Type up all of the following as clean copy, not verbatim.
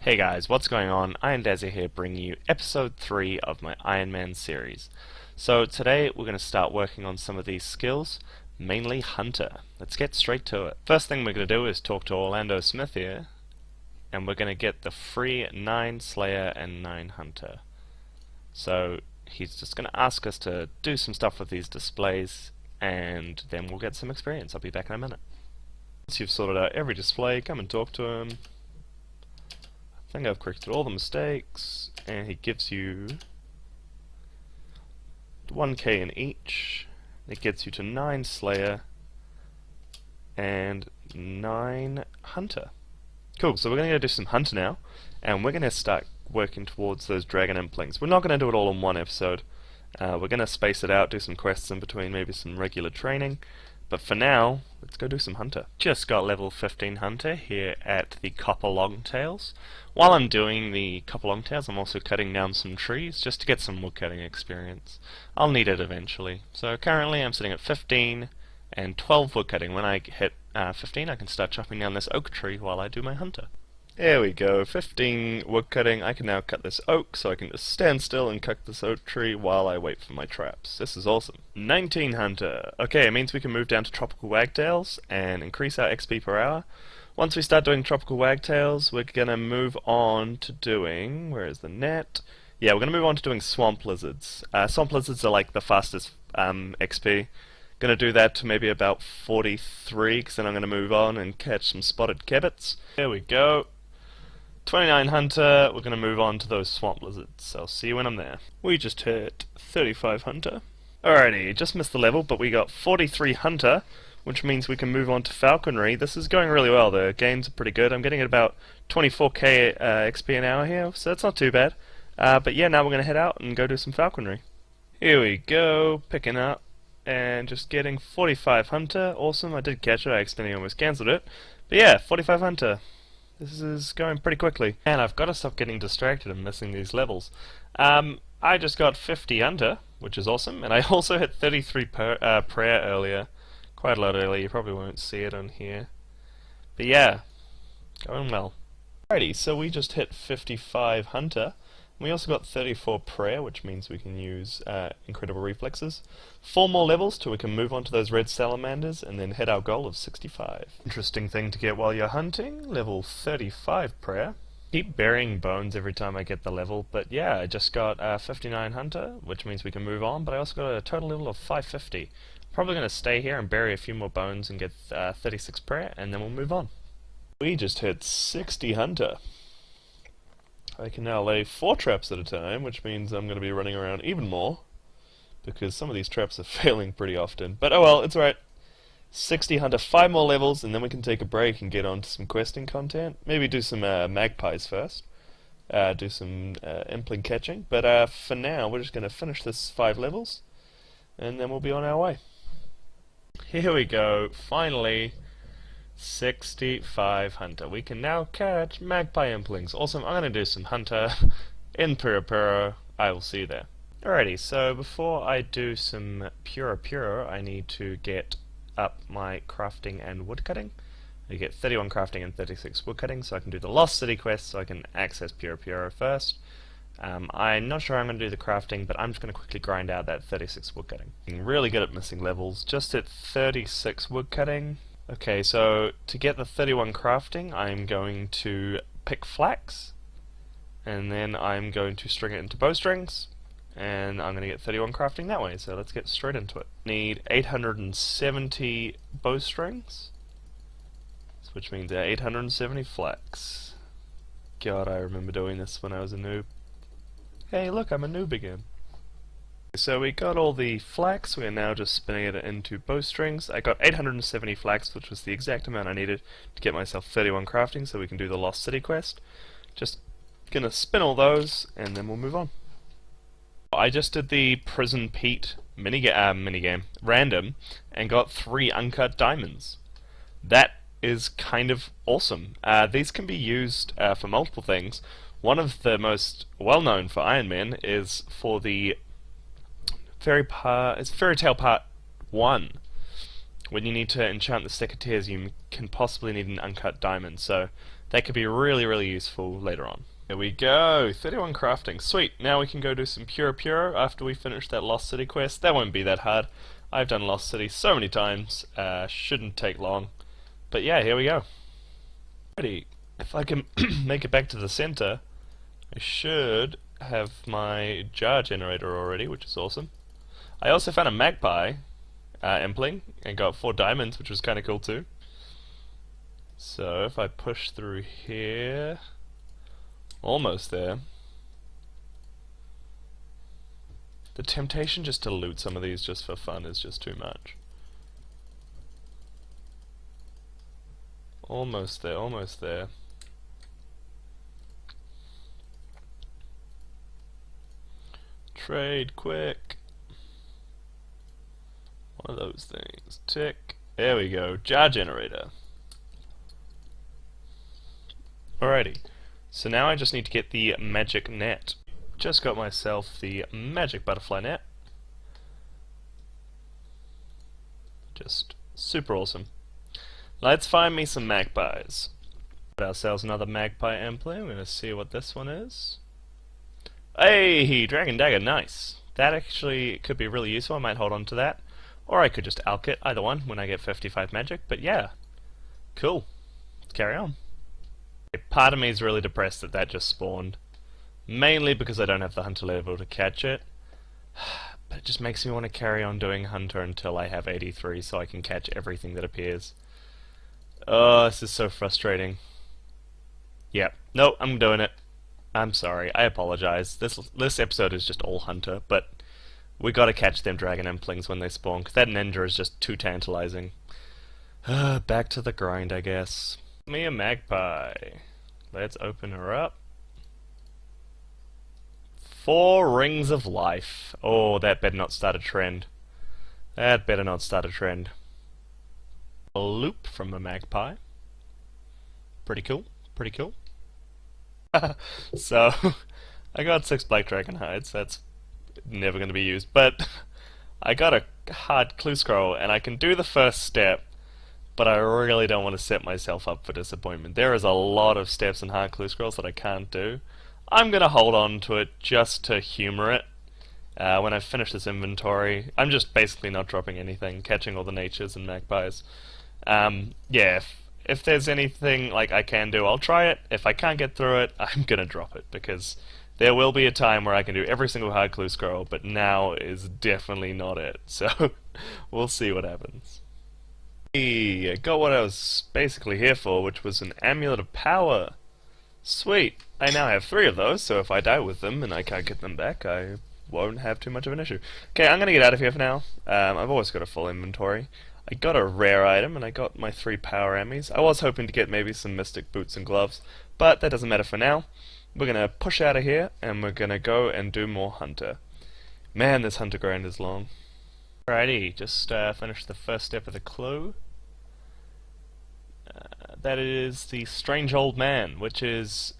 Hey guys, what's going on? I am Dazzah here bringing you episode 3 of my Ironman series. So today we're going to start working on some of these skills, mainly Hunter. Let's get straight to it. First thing we're going to do is talk to Orlando Smith here, and we're going to get the free 9 Slayer and 9 Hunter. So he's just going to ask us to do some stuff with these displays, and then we'll get some experience. I'll be back in a minute. Once you've sorted out every display, come and talk to him. I think I've corrected all the mistakes, and he gives you 1k in each. It gets you to 9 Slayer and 9 Hunter. Cool, so we're going to go do some Hunter now, and we're going to start working towards those Dragon Implings. We're not going to do it all in one episode. We're going to space it out, do some quests in between, maybe some regular training. But for now, let's go do some Hunter. Just got level 15 Hunter here at the Copper Longtails. While I'm doing the Copper Longtails, I'm also cutting down some trees just to get some woodcutting experience. I'll need it eventually. So currently I'm sitting at 15 and 12 woodcutting. When I hit 15, I can start chopping down this oak tree while I do my Hunter. There we go, 15 woodcutting. I can now cut this oak, so I can just stand still and cut this oak tree while I wait for my traps. This is awesome. 19 Hunter. Okay, it means we can move down to Tropical Wagtails and increase our XP per hour. Once we start doing Tropical Wagtails, we're gonna move on to doing... where is the net? Yeah, we're gonna move on to doing Swamp Lizards. Swamp Lizards are like the fastest XP. Gonna do that to maybe about 43, because then I'm gonna move on and catch some spotted cabbits. There we go. 29 Hunter, we're going to move on to those Swamp Lizards. I'll see you when I'm there. We just hit 35 Hunter. Alrighty, just missed the level, but we got 43 Hunter, which means we can move on to Falconry. This is going really well, the gains are pretty good. I'm getting at about 24k XP an hour here, so that's not too bad. But yeah, now we're going to head out and go do some Falconry. Here we go, picking up, and just getting 45 Hunter. Awesome, I did catch it, I accidentally almost cancelled it. But yeah, 45 Hunter. This is going pretty quickly. And I've got to stop getting distracted and missing these levels. I just got 50 Hunter, which is awesome, and I also hit 33 prayer earlier. Quite a lot earlier, you probably won't see it on here. But yeah, going well. Alrighty, so we just hit 55 Hunter. We also got 34 prayer, which means we can use incredible reflexes. 4 more levels till we can move on to those red salamanders and then hit our goal of 65. Interesting thing to get while you're hunting, level 35 prayer. Keep burying bones every time I get the level, but yeah, I just got 59 Hunter, which means we can move on, but I also got a total level of 550. Probably going to stay here and bury a few more bones and get 36 prayer, and then we'll move on. We just hit 60 Hunter. I can now lay 4 traps at a time, which means I'm going to be running around even more, because some of these traps are failing pretty often. But oh well, it's alright. 60 Hunter, 5 more levels, and then we can take a break and get on to some questing content. Maybe do some magpies first. Do some impling catching. But for now, we're just going to finish this 5 levels, and then we'll be on our way. Here we go, finally. 65 Hunter. We can now catch magpie implings. Awesome, I'm going to do some Hunter in Puro. I will see you there. Alrighty, so before I do some Puro, I need to get up my crafting and woodcutting. I get 31 crafting and 36 woodcutting, so I can do the Lost City quest, so I can access Puro first. I'm not sure I'm going to do the crafting, but I'm just going to quickly grind out that 36 woodcutting. I'm really good at missing levels. Just at 36 woodcutting. Okay, so to get the 31 crafting, I'm going to pick flax, and then I'm going to string it into bowstrings, and I'm going to get 31 crafting that way, so let's get straight into it. Need 870 bowstrings, which means 870 flax. God, I remember doing this when I was a noob. Hey, look, I'm a noob again. So we got all the flax, we are now just spinning it into bowstrings. I got 870 flax, which was the exact amount I needed to get myself 31 crafting, so we can do the Lost City quest. Just gonna spin all those, and then we'll move on. I just did the Prison Pete minigame, random, and got 3 uncut diamonds. That is kind of awesome. These can be used for multiple things. One of the most well-known for Ironman is for the it's Fairy Tale Part 1. When you need to enchant the Secateurs, you can possibly need an uncut diamond. So That could be really, really useful later on. Here we go, 31 crafting. Sweet, now we can go do some Puro after we finish that Lost City quest. That won't be that hard. I've done Lost City so many times, shouldn't take long. But yeah, here we go. Alrighty, if I can make it back to the center, I should have my jar generator already, which is awesome. I also found a magpie empling and got 4 diamonds, which was kind of cool too. So if I push through here, almost there. The temptation just to loot some of these just for fun is just too much. Almost there, almost there. Trade quick. One of those things. Tick. There we go. Jar generator. Alrighty. So now I just need to get the magic net. Just got myself the magic butterfly net. Just super awesome. Let's find me some magpies. Got ourselves another magpie employee. I'm gonna see what this one is. Hey, Dragon Dagger, nice. That actually could be really useful. I might hold on to that. Or I could just alch it, either one, when I get 55 magic. But yeah, cool. Let's carry on. Part of me is really depressed that that just spawned. Mainly because I don't have the hunter level to catch it. But it just makes me want to carry on doing hunter until I have 83 so I can catch everything that appears. Oh, this is so frustrating. Yeah, no, I'm doing it. I'm sorry, I apologize. This episode is just all hunter, but we gotta catch them dragon implings when they spawn, because that ninja is just too tantalizing. Back to the grind, I guess. Me a magpie. Let's open her up. 4 rings of life. Oh, that better not start a trend. That better not start a trend. A loop from a magpie. Pretty cool. Pretty cool. So, I got 6 black dragon hides. That's never going to be used. But I got a hard clue scroll, and I can do the first step, but I really don't want to set myself up for disappointment. There is a lot of steps in hard clue scrolls that I can't do. I'm going to hold on to it just to humor it. When I finish this inventory, I'm just basically not dropping anything, catching all the natures and magpies. Yeah, if there's anything like I can do, I'll try it. If I can't get through it, I'm going to drop it, because there will be a time where I can do every single hard clue scroll, but now is definitely not it. So, we'll see what happens. Hey, I got what I was basically here for, which was an amulet of power. Sweet. I now have 3 of those, so if I die with them and I can't get them back, I won't have too much of an issue. Okay, I'm gonna get out of here for now. I've always got a full inventory. I got a rare item, and I got my 3 power ammies. I was hoping to get maybe some mystic boots and gloves, but that doesn't matter for now. We're gonna push out of here, and we're gonna go and do more hunter. Man, this hunter grind is long. Alrighty, just finished the first step of the clue. That is the strange old man, which is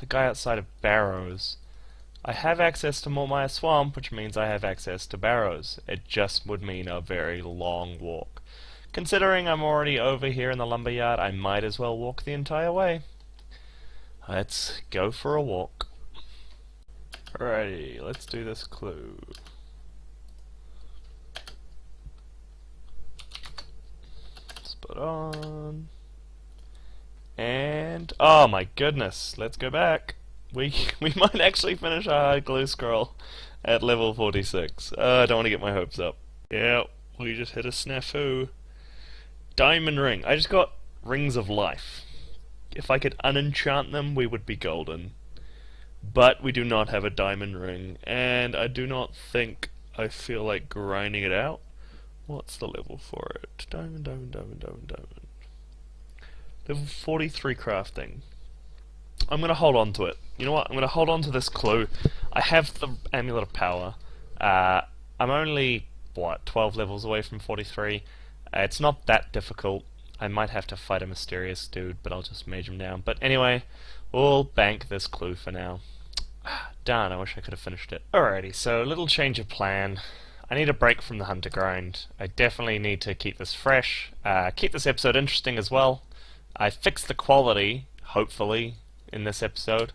the guy outside of Barrows. I have access to Mormire Swamp, which means I have access to Barrows. It just would mean a very long walk. Considering I'm already over here in the lumberyard, I might as well walk the entire way. Let's go for a walk. Alrighty, let's do this clue. Spot on. And oh my goodness, let's go back. We might actually finish our hard clue scroll at level 46. I don't want to get my hopes up. Yeah, we just hit a snafu. Diamond ring. I just got rings of life. If I could unenchant them, we would be golden. But we do not have a diamond ring, and I do not think I feel like grinding it out. What's the level for it? Diamond, diamond, diamond, diamond, diamond. Level 43 crafting. I'm gonna hold on to it. You know what? I'm gonna hold on to this clue. I have the amulet of power. I'm only, what, 12 levels away from 43. It's not that difficult. I might have to fight a mysterious dude, but I'll just mage him down. But anyway, we'll bank this clue for now. Darn, I wish I could have finished it. Alrighty, so a little change of plan. I need a break from the hunter grind. I definitely need to keep this fresh, keep this episode interesting as well. I fixed the quality, hopefully, in this episode.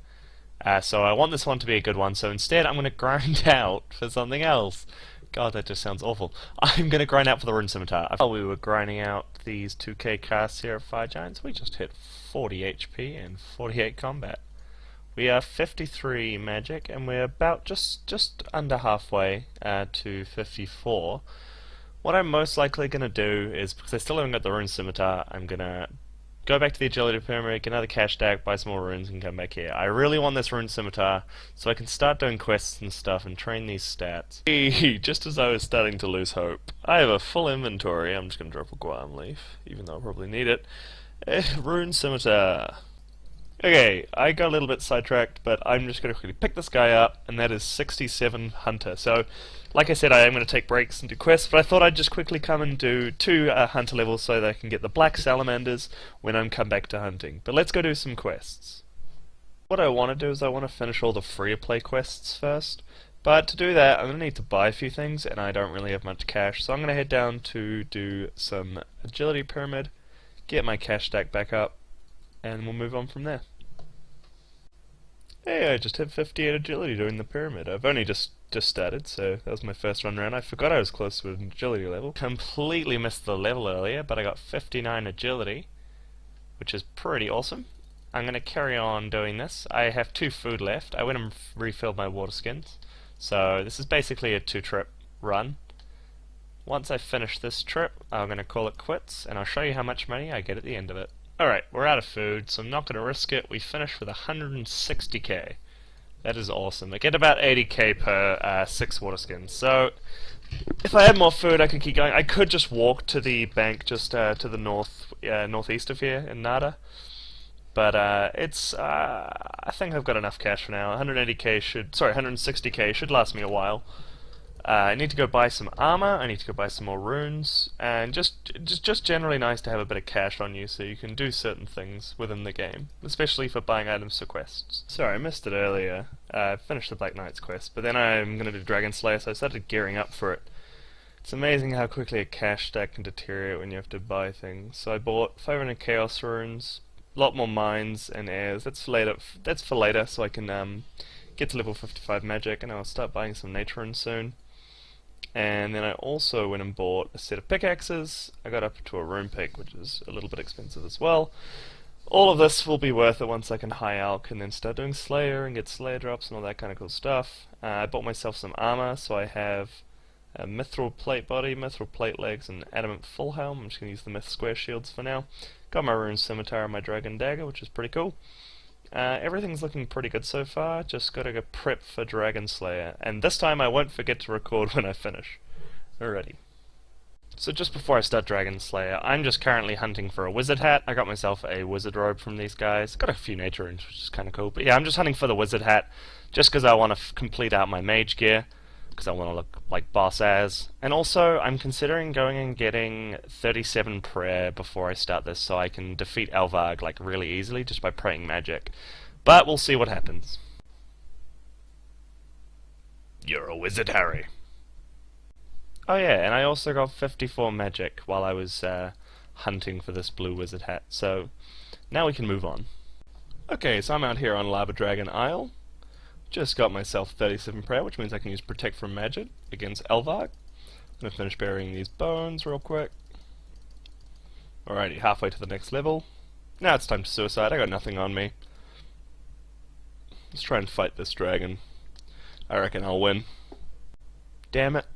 So I want this one to be a good one, so instead I'm going to grind out for something else. God, that just sounds awful. I'm going to grind out for the Rune Scimitar. While we were grinding out these 2k casts here of Fire Giants, we just hit 40 HP and 48 combat. We are 53 magic, and we're about just under halfway to 54. What I'm most likely going to do is, because I still haven't got the Rune Scimitar, I'm going to go back to the Agility Pyramid, get another cash stack, buy some more runes, and come back here. I really want this Rune Scimitar, so I can start doing quests and stuff and train these stats. Just as I was starting to lose hope, I have a full inventory. I'm just going to drop a Guam Leaf, even though I'll probably need it. Rune Scimitar. Okay, I got a little bit sidetracked, but I'm just going to quickly pick this guy up, and that is 67 Hunter. So, like I said, I am going to take breaks and do quests, but I thought I'd just quickly come and do 2 Hunter levels so that I can get the Black Salamanders when I come back to hunting. But let's go do some quests. What I want to do is I want to finish all the free-to-play quests first, but to do that I'm going to need to buy a few things, and I don't really have much cash, so I'm going to head down to do some Agility Pyramid, get my cash stack back up, and we'll move on from there. Hey, I just hit 58 agility doing the pyramid. I've only just started, so that was my first run around. I forgot I was close to an agility level. Completely missed the level earlier, but I got 59 agility, which is pretty awesome. I'm going to carry on doing this. I have 2 food left. I went and refilled my water skins. So this is basically a 2-trip run. Once I finish this trip, I'm going to call it quits, and I'll show you how much money I get at the end of it. Alright, we're out of food, so I'm not going to risk it. We finished with 160k. That is awesome. I get about 80k per 6 water skins. So, if I had more food, I could keep going. I could just walk to the bank just to the northeast of here in Nada. But I think I've got enough cash for now. 160k should last me a while. I need to go buy some armor, I need to go buy some more runes, and just generally nice to have a bit of cash on you so you can do certain things within the game, especially for buying items for quests. Sorry, I missed it earlier. I finished the Black Knight's quest, but then I'm going to do Dragon Slayer, so I started gearing up for it. It's amazing how quickly a cash stack can deteriorate when you have to buy things. So I bought 500 Chaos Runes, a lot more mines and airs. That's for later, so I can get to level 55 magic, and I'll start buying some nature runes soon. And then I also went and bought a set of pickaxes. I got up to a rune pick, which is a little bit expensive as well. All of this will be worth it once I can high alch and then start doing Slayer and get Slayer drops and all that kind of cool stuff. I bought myself some armor, so I have a Mithril plate body, Mithril plate legs, and adamant full helm. I'm just going to use the Myth square shields for now. Got my rune scimitar and my dragon dagger, which is pretty cool. Everything's looking pretty good so far, just gotta go prep for Dragon Slayer, and this time I won't forget to record when I finish. Alrighty. So just before I start Dragon Slayer, I'm just currently hunting for a wizard hat. I got myself a wizard robe from these guys. Got a few nature runes, which is kinda cool, but yeah, I'm just hunting for the wizard hat, just because I want to complete out my mage gear, because I want to look like Boss Az. And also, I'm considering going and getting 37 prayer before I start this, so I can defeat Alvarg like really easily just by praying magic. But we'll see what happens. You're a wizard, Harry. Oh yeah, and I also got 54 magic while I was hunting for this blue wizard hat, so now we can move on. Okay, so I'm out here on Lava Dragon Isle. Just got myself 37 prayer, which means I can use Protect from Magic against Alvarg. I'm going to finish burying these bones real quick. Alrighty, halfway to the next level. Now it's time to suicide, I got nothing on me. Let's try and fight this dragon. I reckon I'll win. Damn it.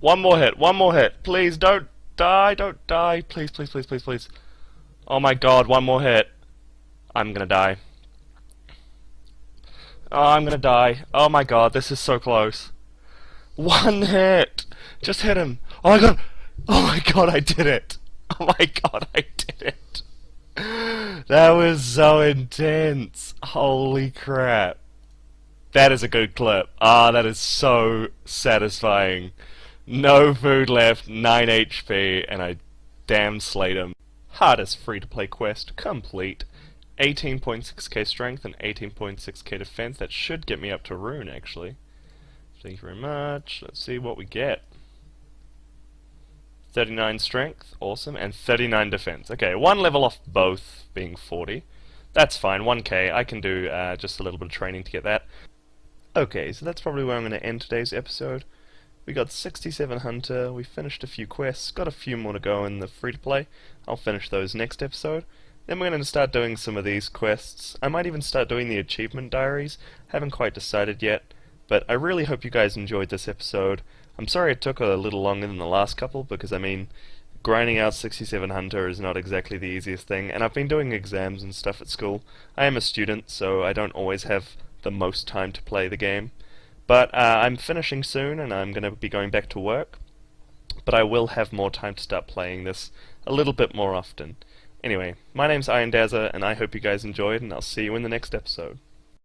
One more hit, please don't die, please, please, please, please, please. Oh my god, one more hit. I'm gonna die. Oh, I'm gonna die. Oh my god, this is so close. One hit! Just hit him. Oh my god! Oh my god, I did it! Oh my god, I did it! That was so intense. Holy crap. That is a good clip. Ah, that is so satisfying. No food left, 9 HP, and I damn slayed him. Hardest free-to-play quest complete. 18.6k strength and 18.6k defense. That should get me up to rune, actually. Thank you very much. Let's see what we get. 39 strength, awesome, and 39 defense. Okay, one level off both being 40. That's fine, 1k. I can do just a little bit of training to get that. Okay, so that's probably where I'm going to end today's episode. We got 67 Hunter, we finished a few quests, got a few more to go in the free-to-play. I'll finish those next episode. Then we're going to start doing some of these quests. I might even start doing the achievement diaries. Haven't quite decided yet, but I really hope you guys enjoyed this episode. I'm sorry it took a little longer than the last couple, because I mean, grinding out 67 Hunter is not exactly the easiest thing, and I've been doing exams and stuff at school. I am a student, so I don't always have the most time to play the game. But I'm finishing soon, and I'm going to be going back to work. But I will have more time to start playing this a little bit more often. Anyway, my name's Dazzah, and I hope you guys enjoyed, and I'll see you in the next episode.